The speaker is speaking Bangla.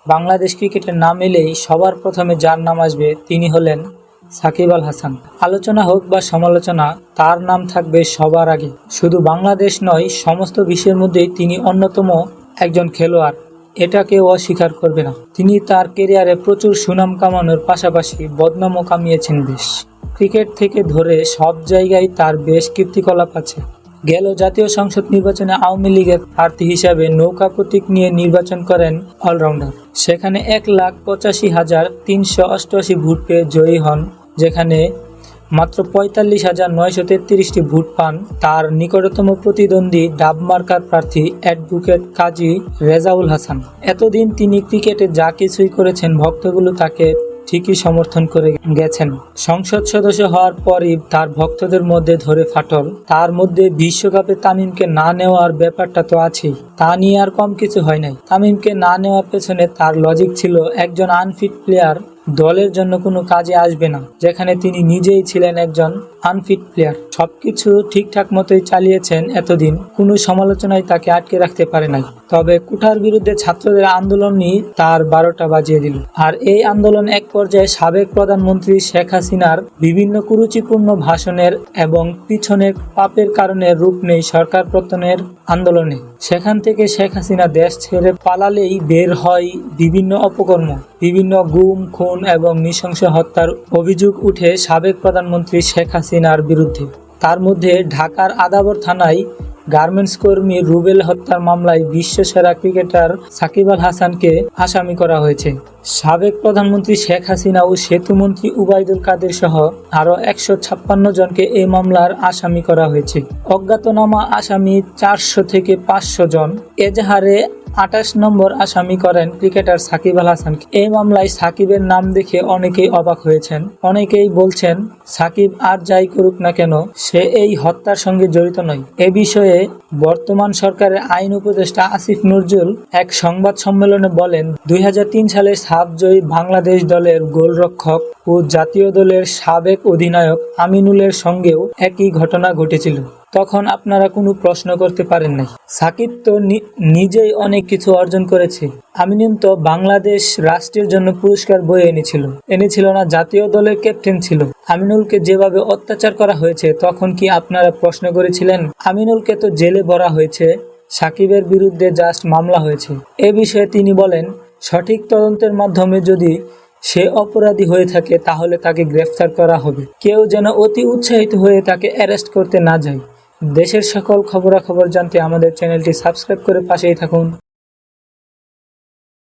বাংলাদেশ ক্রিকেটের নাম এলেই সবার প্রথমে যার নাম আসবে তিনি হলেন সাকিব আল হাসান। আলোচনা হোক বা সমালোচনা, তার নাম থাকবে সবার আগে। শুধু বাংলাদেশ নয়, সমস্ত বিশ্বের মধ্যেই তিনি অন্যতম একজন খেলোয়াড়, এটা কেউ অস্বীকার করবে না। তিনি তার ক্যারিয়ারে প্রচুর সুনাম কামানোর পাশাপাশি বদনামও কামিয়েছেন বেশ। ক্রিকেট থেকে ধরে সব জায়গায় তার বেশ কীর্তিকলাপ আছে। গেল জাতীয় সংসদ নির্বাচনে আওয়ামী লীগের প্রার্থী হিসাবে নৌকা প্রতীক নিয়ে নির্বাচন করেন অলরাউন্ডার। সেখানে 1,85,388 ভোট পেয়ে জয়ী হন, যেখানে মাত্র 45,933টি ভোট পান তার নিকটতম প্রতিদ্বন্দ্বী ডাব মার্কার প্রার্থী অ্যাডভোকেট কাজী রেজাউল হাসান। এতদিন তিনি ক্রিকেটে যা কিছুই করেছেন, ভক্তগুলো তাকে ঠিকই সমর্থন করে গেছেন। সংসদ সদস্য হওয়ার পরই তার ভক্তদের মধ্যে ধরে ফাটল। তার মধ্যে বিশ্বকাপে তামিমকে না নেওয়ার ব্যাপারটা তো আছেই, তা নিয়ে আর কম কিছু হয় নাই। তামিমকে না নেওয়ার পেছনে তার লজিক ছিল, একজন আনফিট প্লেয়ার দলের জন্য কোনো কাজে আসবে না, যেখানে তিনি নিজেই ছিলেন একজন আনফিট প্লেয়ার। সবকিছু ঠিকঠাক মতোই চালিয়েছেন এতদিন, কোনো সমালোচনায় তাকে আটকে রাখতে পারে নাই। তবে কোটার বিরুদ্ধে ছাত্রদের আন্দোলনই তার 12টা বাজিয়ে দিল। আর এই আন্দোলন এক পর্যায়ে সাবেক প্রধানমন্ত্রী শেখ হাসিনার বিভিন্ন কুরুচিপূর্ণ ভাষণের এবং পিছনের পাপের কারণে রূপ নেই সরকার পতনের আন্দোলনে। সেখান থেকে শেখ হাসিনা দেশ ছেড়ে পালালেই বের হয় বিভিন্ন অপকর্ম, বিভিন্ন গুম, খুন এবং নৃশংস হত্যার অভিযোগ উঠে সাবেক প্রধানমন্ত্রী শেখ হাসিনার বিরুদ্ধে। তার মধ্যে ঢাকার আদাবর থানায় গার্মেন্টস কর্মী রুবেল হত্যার মামলায় বিশ্বসেরা ক্রিকেটার সাকিব আল হাসানকে আসামি করা হয়েছে। সাবেক প্রধানমন্ত্রী শেখ হাসিনা ও সেতুমন্ত্রী উবাইদুল কাদের সহ আরও 156 জনকে এই মামলার আসামি করা হয়েছে। অজ্ঞাতনামা আসামি 400 থেকে 500 জন। এজাহারে 28 নম্বর আসামি করেন ক্রিকেটার সাকিব আল হাসানকে। এই মামলায় সাকিবের নাম দেখে অনেকেই অবাক হয়েছেন। অনেকেই বলছেন, সাকিব আর যাই করুক না কেন, সে এই হত্যার সঙ্গে জড়িত নয়। এ বিষয়ে বর্তমান সরকারের আইন উপদেষ্টা আসিফ নজরুল এক সংবাদ সম্মেলনে বলেন, 2003 সালে সাফ জয়ী বাংলাদেশ দলের গোলরক্ষক ও জাতীয় দলের সাবেক অধিনায়ক আমিনুলের সঙ্গেও একই ঘটনা ঘটেছিল। তখন আপনারা কোনো প্রশ্ন করতে পারেন নাই। সাকিব তো নিজেই অনেক কিছু অর্জন করেছে। আমিনুল তো বাংলাদেশ রাষ্ট্রের জন্য পুরস্কার বয়ে এনেছিল না, জাতীয় দলের ক্যাপ্টেন ছিল। আমিনুলকে যেভাবে অত্যাচার করা হয়েছে, তখন কি আপনারা প্রশ্ন করেছিলেন? আমিনুলকে তো জেলে ভরা হয়েছে, সাকিবের বিরুদ্ধে জাস্ট মামলা হয়েছে। এ বিষয়ে তিনি বলেন, সঠিক তদন্তের মাধ্যমে যদি সে অপরাধী হয়ে থাকে, তাহলে তাকে গ্রেফতার করা হবে। কেউ যেন অতি উৎসাহিত হয়ে তাকে অ্যারেস্ট করতে না যায়। দেশের সকল খবরাখবর জানতে আমাদের চ্যানেলটি সাবস্ক্রাইব করে পাশেই থাকুন।